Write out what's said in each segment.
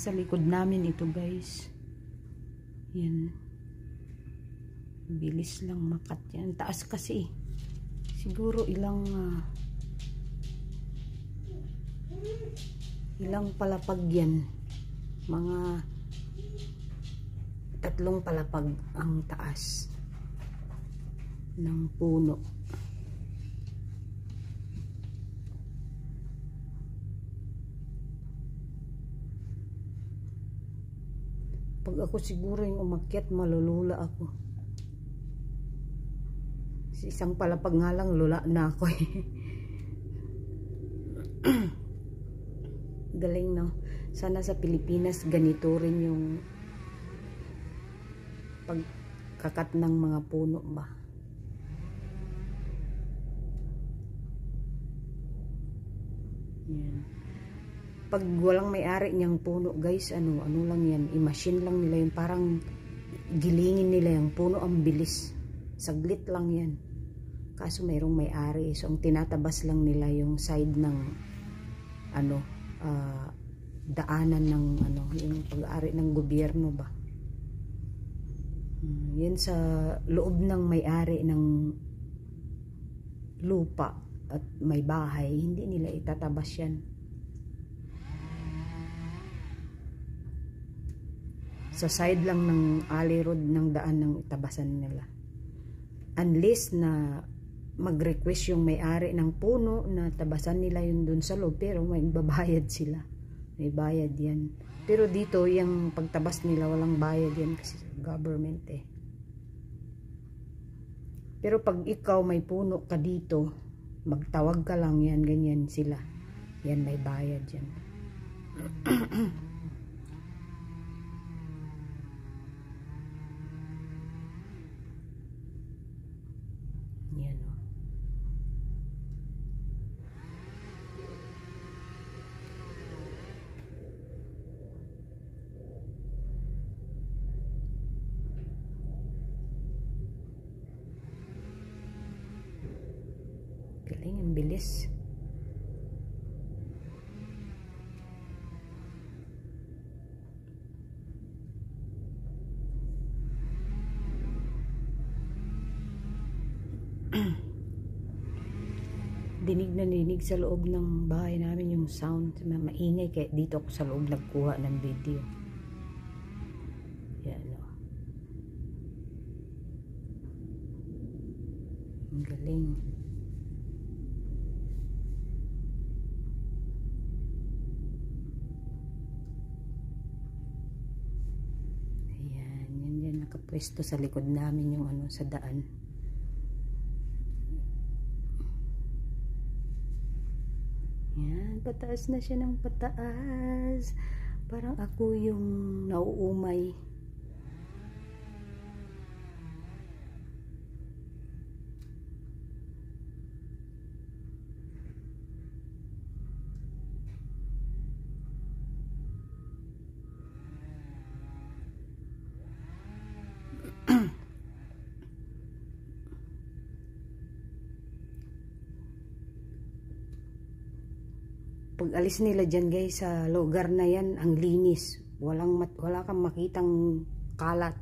Sa likod namin ito guys. Yan. Bilis lang makat yan. Taas kasi. Siguro ilang palapag yan. Mga 3 palapag ang taas ng puno. Pag ako siguro yung umakyat, malulula ako. Isang palapag nga lang, lula na ako eh. Galing no? Sana sa Pilipinas ganito rin yung pagkakat ng mga puno ba. Yan. Pag walang may-ari niyang puno guys, ano lang yan, i-machine lang nila yun, parang gilingin nila yung puno, ang bilis, saglit lang yan. Kaso mayroong may-ari, so ang tinatabas lang nila yung side ng daanan ng yung pag-aari ng gobyerno ba. Yan sa loob ng may-ari ng lupa at may bahay, hindi nila itatabas yan. Sa side lang ng alley road ng daan ng itabasan nila. Unless na mag-request yung may-ari ng puno na tabasan nila yun dun sa loob, pero may babayad sila. May bayad yan. Pero dito, yung pagtabas nila, walang bayad yan kasi government eh. Pero pag ikaw may puno ka dito, magtawag ka lang yan, ganyan sila. Yan, may bayad yan. Yan o. Galing, ang bilis. Dinig sa loob ng bahay namin yung sound, maingay, kaya dito ako sa loob nagkuha ng video. Yan o. Ang galing. Ayan, yan nakapwesto sa likod namin yung sa daan. Yan, pataas na siya ng pataas. Parang ako yung nauumay. Pag alis nila dyan guys sa lugar na yan, ang linis, wala kang makitang kalat.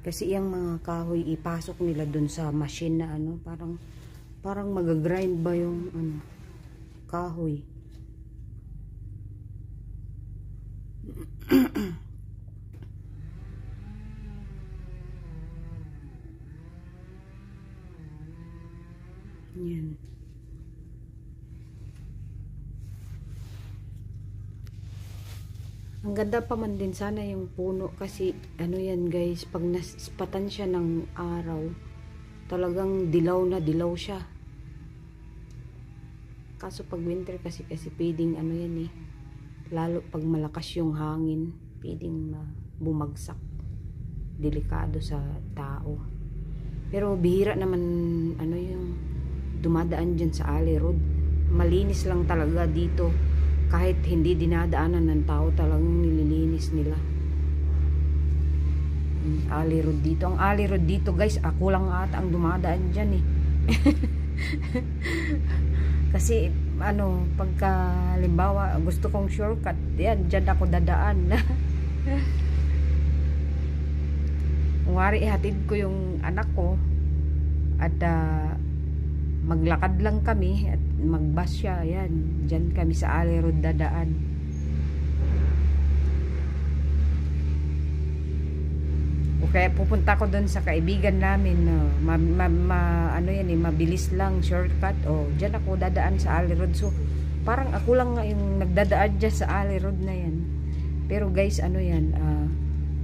Kasi yung mga kahoy ipasok nila dun sa machine na parang mag-grind ba yung kahoy. Yan. Ang ganda pa man din sana yung puno kasi yan guys, pag naspatan siya ng araw, talagang dilaw na dilaw siya. Kaso pag winter kasi pwedeng yan eh, lalo pag malakas yung hangin, pwedeng bumagsak, delikado sa tao. Pero bihira naman yung dumadaan dyan sa alley road. Malinis lang talaga dito. Kahit hindi dinadaanan ng tao, talagang nililinis nila. Alley road dito. Ang alley road dito guys, ako lang ata ang dumadaan dyan eh. Kasi ano, pagka halimbawa gusto kong shortcut, yan, dyan ako dadaan. Kung wari ihatid ko yung anak ko at maglakad lang kami at magbus siya, yan, dyan kami sa Alley Road dadaan. O kaya pupunta ko doon sa kaibigan namin, ano yan mabilis lang, shortcut, o dyan ako dadaan sa Alley Road. So parang ako lang nga yung nagdadaan dyan sa Alley Road na yan. Pero guys, ano yan,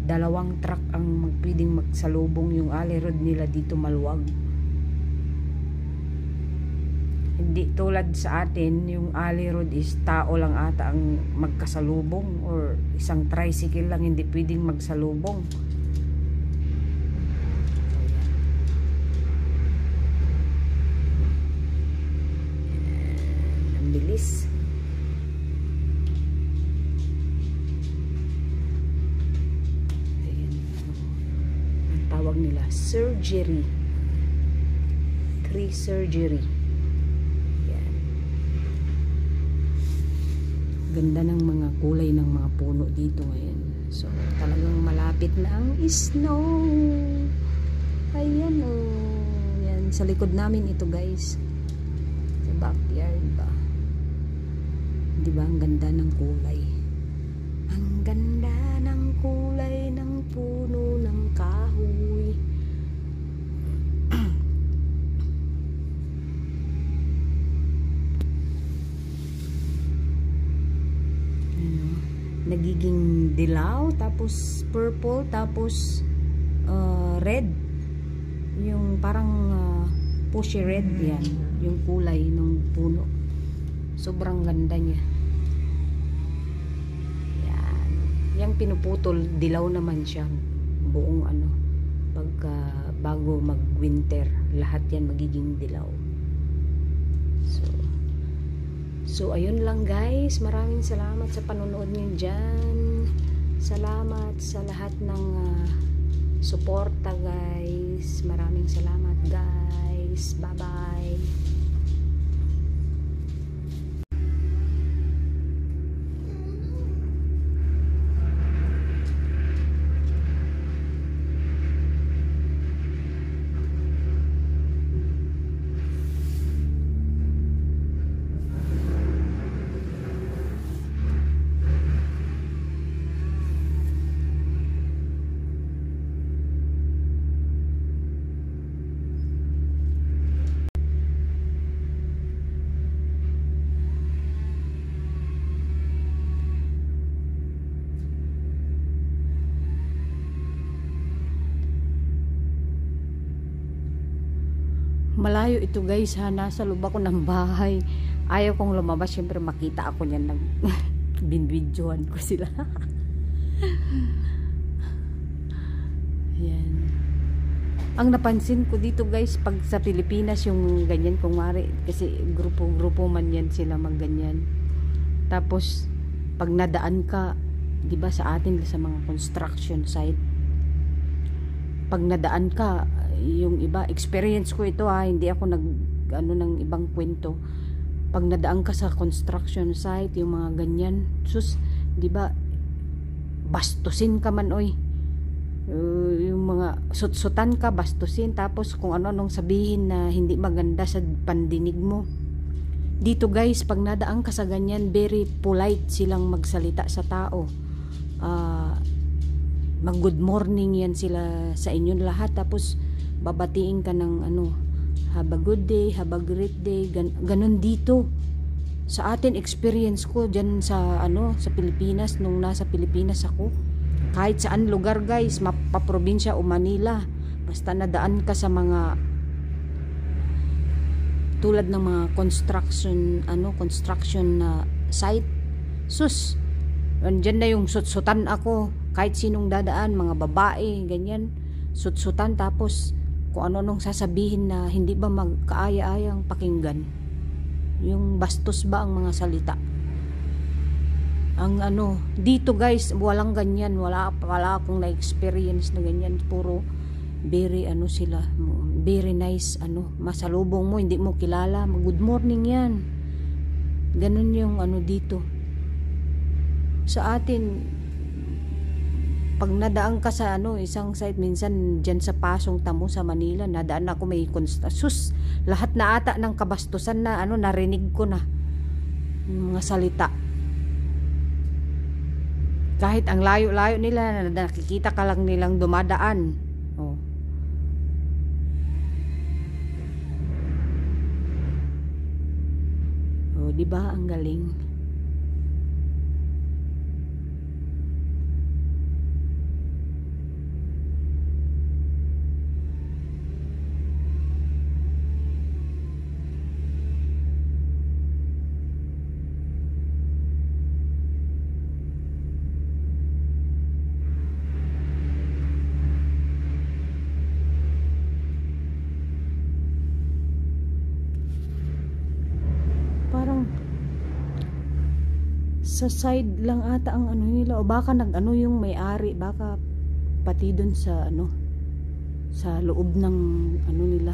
dalawang truck ang pwedeng magsalubong. Yung Alley Road nila dito maluwag. Hindi tulad sa atin, yung Alley Road is tao lang ata ang magkasalubong or isang tricycle lang hindi pwedeng magsalubong. Ang bilis. Tawag nila surgery, 3 surgery. Yan. Ganda ng mga kulay ng mga puno dito ngayon. So talagang malapit na ang snow. Ayan o, yan sa likod namin ito guys, sa backyard ba, diba ang ganda ng kulay, ang ganda ng kulay ng puno ng kahoy. Ano, nagiging dilaw, tapos purple, tapos red, yung parang pushy red, yan yung kulay ng puno. Sobrang ganda niya. Yang pinuputol, dilaw naman siya buong ano, pagka bago mag winter, lahat yan magiging dilaw. So ayun lang guys, maraming salamat sa panonood niyo dyan. Salamat sa lahat ng suporta guys. Maraming salamat guys. Bye bye. Malayo ito guys ha, nasa loob ako ng bahay. Ayaw kong lumabas, syempre makita ako niyan, binvidyohan ko sila. Yan. Ang napansin ko dito guys, pag sa Pilipinas yung ganyan, kung mari, kasi grupo man yan sila magganyan. Tapos pag nadaan ka, di ba sa atin sa mga construction site, pag nadaan ka, yung iba, experience ko ito ha, hindi ako ano ng ibang kwento. Pag nadaan ka sa construction site, yung mga ganyan, sus, di ba, bastusin ka man oy. Yung mga sutsutan ka, bastusin, tapos kung ano nung sabihin na hindi maganda sa pandinig mo. Dito guys, pag nadaan ka sa ganyan, very polite silang magsalita sa tao. Mag good morning yan sila sa inyong lahat, tapos babatiin ka ng ano, have a good day, have a great day, ganun dito. Sa atin, experience ko dyan sa ano, sa Pilipinas, nung nasa Pilipinas ako, kahit saan lugar guys, mapaprobinsya o Manila, basta nadaan ka sa mga tulad ng mga construction na site, sus, andyan na yung sutsutan ako, kahit sinong dadaan, mga babae, ganyan, sutsutan, tapos kung ano nung sasabihin na hindi ba magkaaya-ayang pakinggan, yung bastos ba ang mga salita. Ang ano, dito guys, walang ganyan, wala akong na-experience na ganyan, puro very sila, very nice, masalubong mo, hindi mo kilala, good morning yan, Ganun yung ano dito. Sa atin, pag nadaan ka sa ano, isang site, minsan dyan sa Pasong Tamo sa Manila, nadaan ako may sus, lahat na ata ng kabastusan na ano, narinig ko na yung mga salita. Kahit ang layo-layo nila, nakikita ka lang nilang dumadaan. Oh. Oh, di ba ang galing? Parang sa side lang ata ang ano nila, o baka nag-ano yung may-ari, baka pati dun sa ano, sa loob ng ano nila.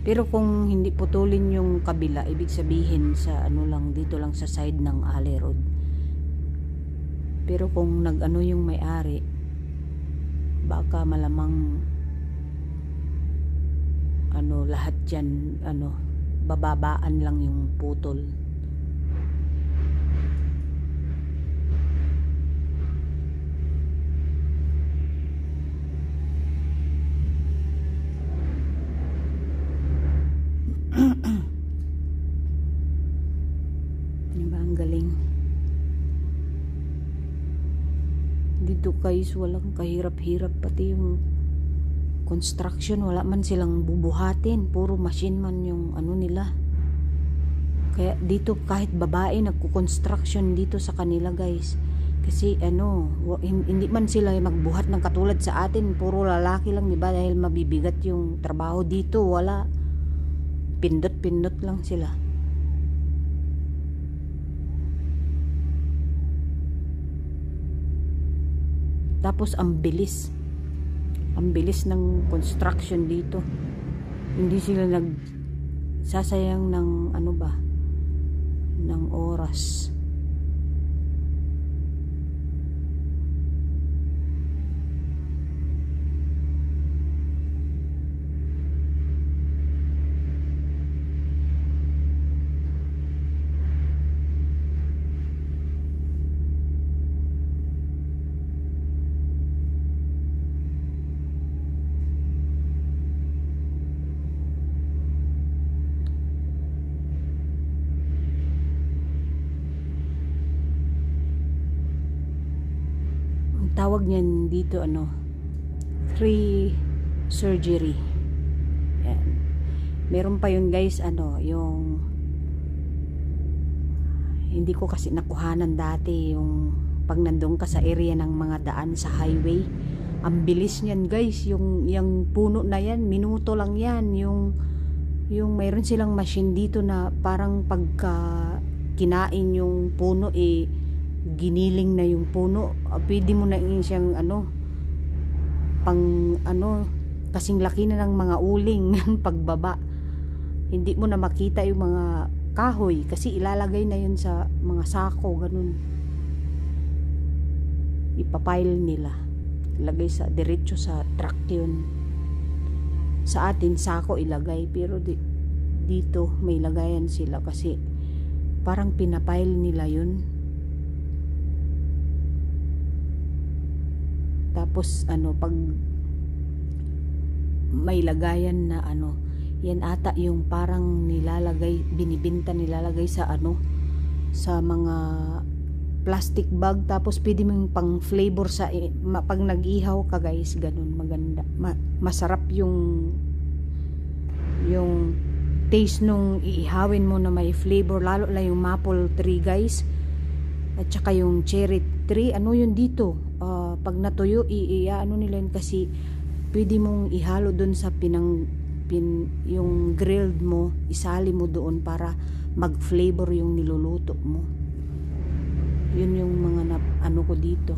Pero kung hindi putulin yung kabila, ibig sabihin sa ano lang, dito lang sa side ng Alley Road. Pero kung nag-ano yung may-ari, baka malamang ano, lahat dyan ano, bababaan lang yung putol. Diba ang galing? Dito guys, walang kahirap-hirap, pati yung construction, wala man silang bubuhatin, puro machine man yung ano nila. Kaya dito kahit babae nagko-construction dito sa kanila guys, kasi ano, hindi man sila magbuhat ng katulad sa atin, puro lalaki lang, diba, dahil mabibigat yung trabaho. Dito wala, pindot-pindot lang sila. Tapos ang bilis ng construction dito. Hindi sila nagsasayang ng ano ba, ng oras. Tawag niyan dito ano, free surgery. Yan. Meron pa yun guys, ano, yung hindi ko kasi nakuhanan dati, yung pag nandun ka sa area ng mga daan sa highway, ang bilis niyan guys, yung puno na yan, minuto lang yan, yung mayroon silang machine dito na parang pagka kinain yung puno, giniling na yung puno, pwede mo na siyang ano, pang ano, kasing laki na ng mga uling pagbaba. Hindi mo na makita yung mga kahoy kasi ilalagay na yun sa mga sako, ganun. Ipapile nila, ilagay sa diretso sa truck yun. Sa atin sako ilagay, pero dito may lagayan sila kasi parang pinapile nila yun. Tapos ano, pag may lagayan na ano, yan ata yung parang nilalagay, binibinta, nilalagay sa ano, sa mga plastic bag, tapos pwede mong pang flavor sa pag nag-ihaw ka guys, ganun, maganda, masarap yung taste nung iihawin mo na may flavor, lalo na yung maple tree guys, at saka yung cherry tree, ano yun dito, pag natuyo, ano nila yun, kasi pwede mong ihalo dun sa yung grilled mo, isali mo doon para mag-flavor yung niluluto mo. Yun yung mga ano ko dito.